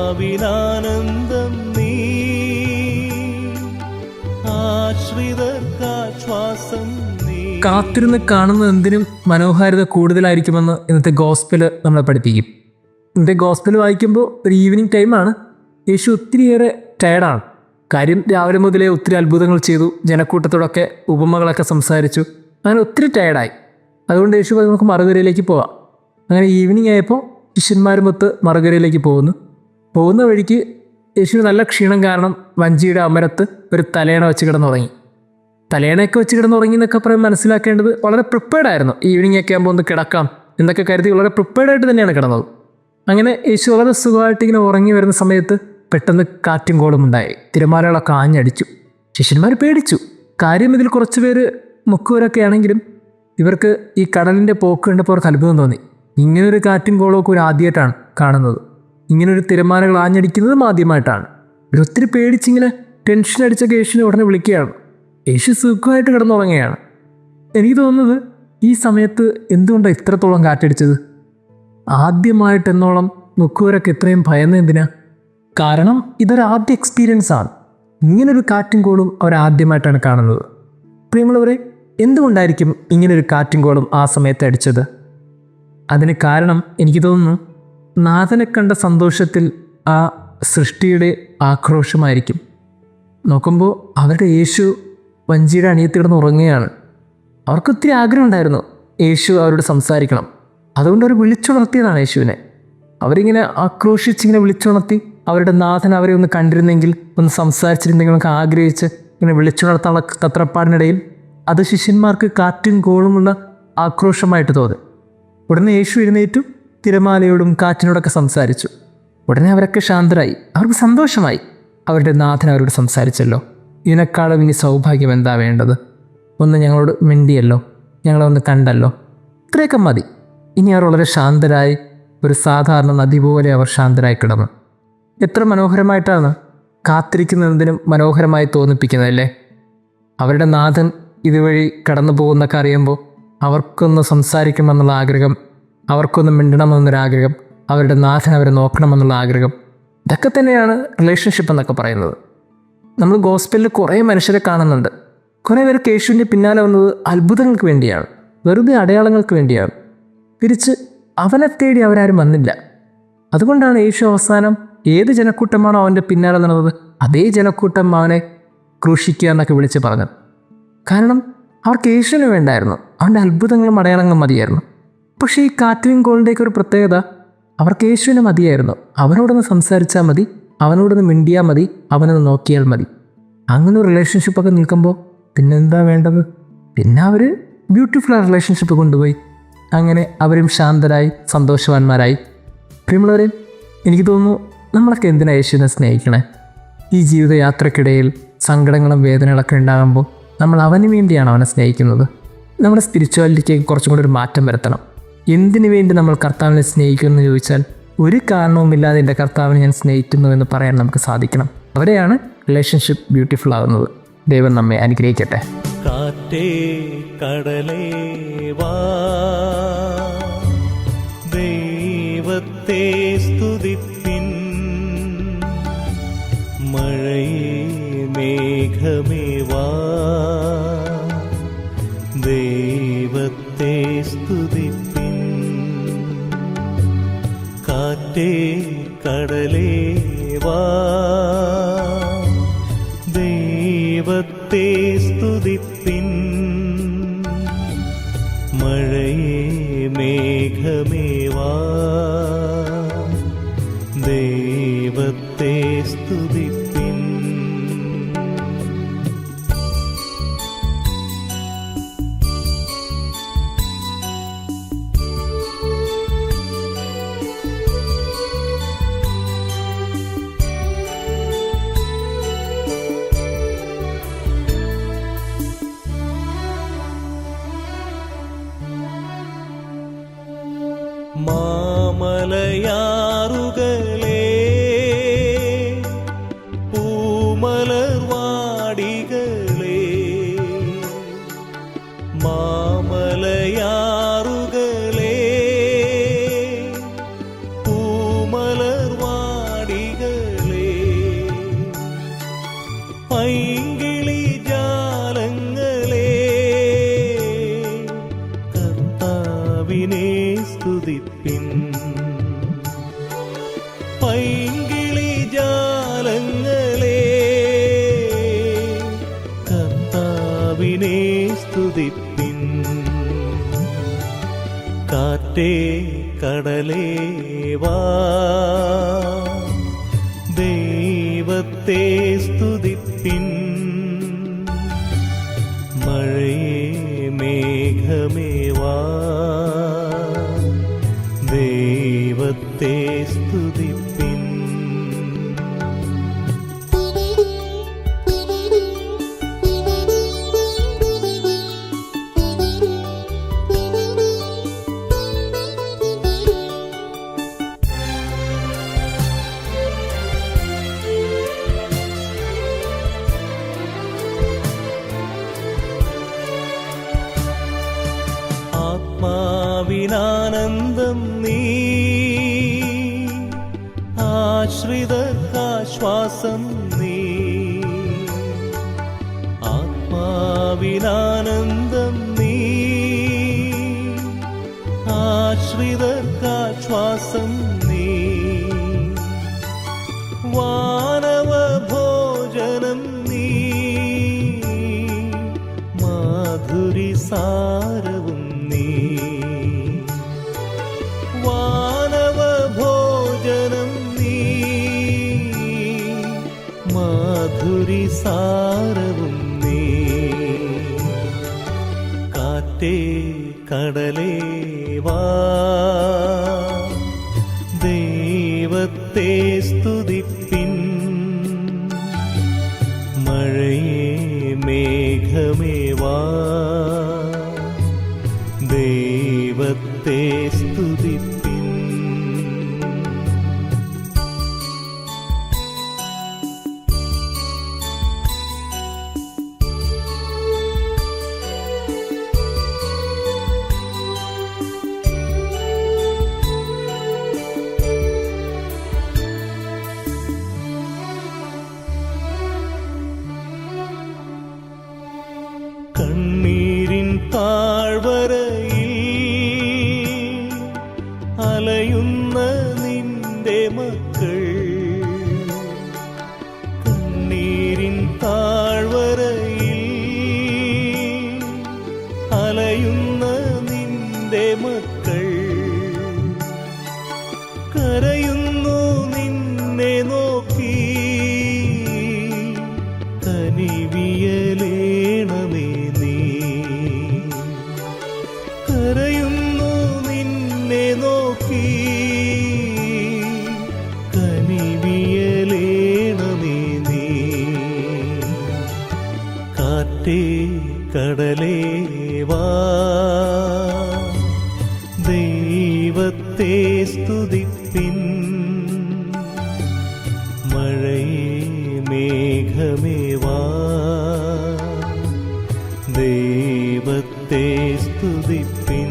ആത്മാവിനാനന്ദം നീ, ആശ്രിതർക്കാശ്വാസം നീ. കാത്തിരുന്ന് കാണുന്നത് എന്തിനും മനോഹാരിത കൂടുതലായിരിക്കുമെന്ന് ഇന്നത്തെ ഗോസ്പല് നമ്മളെ പഠിപ്പിക്കും. ഇന്നത്തെ ഗോസ്പല് വായിക്കുമ്പോൾ ഒരു ഈവനിങ് ടൈമാണ്. യേശു ഒത്തിരിയേറെ ടയർഡാണ്. കാര്യം രാവിലെ മുതലേ ഒത്തിരി അത്ഭുതങ്ങൾ ചെയ്തു, ജനക്കൂട്ടത്തോടൊക്കെ ഉപമകളൊക്കെ സംസാരിച്ചു, അങ്ങനെ ഒത്തിരി ടയർഡായി. അതുകൊണ്ട് യേശു നമുക്ക് മറുകരയിലേക്ക് പോവാം. അങ്ങനെ ഈവനിങ് ആയപ്പോൾ ശിഷ്യന്മാരുമൊത്ത് മറുകരയിലേക്ക് പോകുന്ന വഴിക്ക് യേശുവിന് നല്ല ക്ഷീണം കാരണം വഞ്ചിയുടെ അമരത്ത് ഒരു തലയണ വെച്ച് കിടന്നുറങ്ങി. തലയണയൊക്കെ വെച്ച് കിടന്നുറങ്ങി എന്നൊക്കെ പറയാൻ മനസ്സിലാക്കേണ്ടത് വളരെ പ്രിപ്പയർഡായിരുന്നു. ഈവനിങ് ഒക്കെ ആകുമ്പോൾ ഒന്ന് കിടക്കാം എന്നൊക്കെ കരുതി വളരെ പ്രിപ്പയർഡായിട്ട് തന്നെയാണ് കിടന്നത്. അങ്ങനെ യേശു വളരെ സുഖമായിട്ട് ഇങ്ങനെ ഉറങ്ങി വരുന്ന സമയത്ത് പെട്ടെന്ന് കാറ്റും കോളും ഉണ്ടായി. തിരമാലകളൊക്കെ ആഞ്ഞടിച്ചു. ശിഷ്യന്മാർ പേടിച്ചു. കാര്യം ഇതിൽ കുറച്ച് പേര് മുക്കുവരൊക്കെ ആണെങ്കിലും ഇവർക്ക് ഈ കടലിൻ്റെ പോക്ക് കണ്ടപ്പോൾ അവർക്ക് അത്ഭുതം തോന്നി. ഇങ്ങനൊരു കാറ്റും കോളമൊക്കെ ഒരു ആദ്യമായിട്ടാണ് കാണുന്നത്. ഇങ്ങനൊരു തിരമാലകൾ ആഞ്ഞടിക്കുന്നതും ആദ്യമായിട്ടാണ്. ഇവരൊത്തിരി പേടിച്ചിങ്ങനെ ടെൻഷൻ അടിച്ചൊക്കെ യേശുവിനെ ഉടനെ വിളിക്കുകയാണ്. യേശു സുഖമായിട്ട് കിടന്നുറങ്ങുകയാണ്. എനിക്ക് തോന്നുന്നത് ഈ സമയത്ത് എന്തുകൊണ്ടാണ് ഇത്രത്തോളം കാറ്റടിച്ചത്? ആദ്യമായിട്ടെന്നോളം മുക്കുവരൊക്കെ ഇത്രയും ഭയന്ന് എന്തിനാ? കാരണം ഇതൊരു ആദ്യ എക്സ്പീരിയൻസ് ആണ്. ഇങ്ങനൊരു കാറ്റും കോളും അവരാദ്യമായിട്ടാണ് കാണുന്നത്. പ്രിയമുള്ളവരെ, എന്തുകൊണ്ടായിരിക്കും ഇങ്ങനൊരു കാറ്റും കോളും ആ സമയത്ത് അടിച്ചത്? അതിന് കാരണം എനിക്ക് തോന്നുന്നു നാഥനെ കണ്ട സന്തോഷത്തിൽ ആ സൃഷ്ടിയുടെ ആക്രോശമായിരിക്കും. നോക്കുമ്പോൾ അവരുടെ യേശു വഞ്ചിയുടെ അണിയത്ത് കിടന്ന് ഉറങ്ങുകയാണ്. അവർക്കൊത്തിരി ആഗ്രഹം ഉണ്ടായിരുന്നു യേശു അവരോട് സംസാരിക്കണം. അതുകൊണ്ട് അവർ വിളിച്ചുണർത്തിയതാണ് യേശുവിനെ. അവരിങ്ങനെ ആക്രോശിച്ചിങ്ങനെ വിളിച്ചുണർത്തി അവരുടെ നാഥൻ അവരെ ഒന്ന് കണ്ടിരുന്നെങ്കിൽ, ഒന്ന് സംസാരിച്ചിരുന്നെങ്കിൽ എന്നൊക്കെ ആഗ്രഹിച്ച് ഇങ്ങനെ വിളിച്ചുണർത്താനുള്ള തത്രപ്പാടിനിടയിൽ അത് ശിഷ്യന്മാർക്ക് കാറ്റും കോളുമുള്ള ആക്രോശമായിട്ട് തോന്നി. ഉടനെ യേശു എഴുന്നേറ്റു തിരമാലയോടും കാറ്റിനോടൊക്കെ സംസാരിച്ചു. ഉടനെ അവരൊക്കെ ശാന്തരായി. അവർക്ക് സന്തോഷമായി. അവരുടെ നാഥൻ അവരോട് സംസാരിച്ചല്ലോ. ഇതിനേക്കാളും ഇനി സൗഭാഗ്യം എന്താ വേണ്ടത്? ഒന്ന് ഞങ്ങളോട് മിണ്ടിയല്ലോ, ഞങ്ങളെ ഒന്ന് കണ്ടല്ലോ, ഇത്രയൊക്കെ മതി. ഇനി അവർ വളരെ ശാന്തരായി ഒരു സാധാരണ നദി പോലെ അവർ ശാന്തരായി കിടന്നു. എത്ര മനോഹരമായിട്ടാണ് കാത്തിരിക്കുന്നതിനും മനോഹരമായി തോന്നിപ്പിക്കുന്നതല്ലേ? അവരുടെ നാഥൻ ഇതുവഴി കടന്നു പോകുന്നൊക്കെ അറിയുമ്പോൾ അവർക്കൊന്ന് സംസാരിക്കണമെന്നുള്ള ആഗ്രഹം, അവർക്കൊന്ന് മിണ്ടണമെന്നൊരാഗ്രഹം, അവരുടെ നാഥൻ അവരെ നോക്കണമെന്നുള്ള ആഗ്രഹം, ഇതൊക്കെ തന്നെയാണ് റിലേഷൻഷിപ്പ് എന്നൊക്കെ പറയുന്നത്. നമ്മൾ ഗോസ്പലിൽ കുറേ മനുഷ്യരെ കാണുന്നുണ്ട്. കുറേ പേർക്ക് യേശുവിൻ്റെ പിന്നാലെ വന്നത് അത്ഭുതങ്ങൾക്ക് വേണ്ടിയാണ്, വെറുതെ അടയാളങ്ങൾക്ക് വേണ്ടിയാണ്. തിരിച്ച് അവനെ തേടി അവരാരും വന്നില്ല. അതുകൊണ്ടാണ് യേശു അവസാനം ഏത് ജനക്കൂട്ടമാണോ അവൻ്റെ പിന്നാലെ നടന്നത് അതേ ജനക്കൂട്ടം അവനെ ക്രൂശിക്കുക എന്നൊക്കെ വിളിച്ച് പറഞ്ഞത്. കാരണം അവർക്ക് യേശുവിന് വേണ്ടായിരുന്നു, അവൻ്റെ അത്ഭുതങ്ങളും അടയാളങ്ങളും മതിയായിരുന്നു. പക്ഷേ ഈ കാറ്റും കോളിൻ്റെയൊക്കെ ഒരു പ്രത്യേകത, അവർക്ക് യേശുവിനെ മതിയായിരുന്നു. അവനോടൊന്ന് സംസാരിച്ചാൽ മതി, അവനോടൊന്ന് മിണ്ടിയാൽ മതി, അവനൊന്ന് നോക്കിയാൽ മതി. അങ്ങനെ ഒരു റിലേഷൻഷിപ്പൊക്കെ നിൽക്കുമ്പോൾ പിന്നെന്താ വേണ്ടത്? പിന്നെ അവർ ബ്യൂട്ടിഫുൾ ആ റിലേഷൻഷിപ്പ് കൊണ്ടുപോയി. അങ്ങനെ അവരും ശാന്തരായി സന്തോഷവാന്മാരായി. പ്രിയമുള്ളവരെ, എനിക്ക് തോന്നുന്നു നമ്മളൊക്കെ എന്തിനാണ് യേശുവിനെ സ്നേഹിക്കണേ? ഈ ജീവിതയാത്രക്കിടയിൽ സങ്കടങ്ങളും വേദനകളൊക്കെ ഉണ്ടാകുമ്പോൾ നമ്മൾ അവന് വേണ്ടിയാണ് അവനെ സ്നേഹിക്കുന്നത്. നമ്മുടെ സ്പിരിച്വാലിറ്റിക്ക് കുറച്ചും കൂടി ഒരു മാറ്റം വരുത്തണം. എന്തിനു വേണ്ടി നമ്മൾ കർത്താവിനെ സ്നേഹിക്കുമെന്ന് ചോദിച്ചാൽ, ഒരു കാരണവുമില്ലാതെ എൻ്റെ കർത്താവിനെ ഞാൻ സ്നേഹിക്കുന്നു എന്ന് പറയാൻ നമുക്ക് സാധിക്കണം. അവിടെയാണ് റിലേഷൻഷിപ്പ് ബ്യൂട്ടിഫുൾ ആകുന്നത്. ദൈവം നമ്മെ അനുഗ്രഹിക്കട്ടെ. കാറ്റേ കടലേ വാ, ദൈവത്തെ സ്തുതിപ്പിൻ. മഴയേ മേഘമേ വാ, ദൈവത്തെ സ്തുതിപ്പിൻ. കാറ്റേ കടലേ വാ, ദൈവത്തെ സ്തുതിപ്പിൻ. മഴയേ മേഘമേ വാ, ദൈവത്തെ സ്തുതിപ്പിൻ. മാമല പൈങ്കിളി ജാലങ്ങളെ കർത്താവിനെ സ്തുതിപ്പിൻ. കാറ്റേ കടലേ വാ ദൈവത്തെ സ്തുതിപ്പിൻ. മഴയേ മേഘമേ വാ ദൈവത്തെ സ്തുതിപ്പിൻ. ആത്മാവിനാനന്ദം നീ, ആശ്രിതർക്കാശ്വാസം നീ. ആത്മാവിനാനന്ദം നീ, ആശ്രിതർക്കാശ്വാസം നീ. വാനവ ഭോജനം നീ, മാധുരി സാരവും നീ. വാനവ ഭോജനം നീ, മാധുരി സാരവും നീ. കാറ്റേ കടലേ വാ ദൈവത്തെ സ്തുതിപ്പിൻ. മഴയേ മേഘമേ വാ ദൈവത്തെ സ്തുതിപ്പിൻ. കണ്ണീരിൻ താഴ്വരയിൽ അലയുന്ന നിന്റെ മക്കൾ. കണ്ണീരിൻ താഴ്വരയിൽ അലയുന്ന നിന്റെ മക്കൾ. കരയുന്നു നിന്നെ നോക്കി കനിവിയലേണമേ. കരയുന്നു നിന്നെ നോക്കി കനിവിയലേണമേ നീ. കാറ്റേ കടലേ വാ ദൈവത്തെ സ്തുതിപ്പിൻ. മഴയേ മേഘമേ വാ ദൈവത്തെ സ്തുതിപ്പിൻ.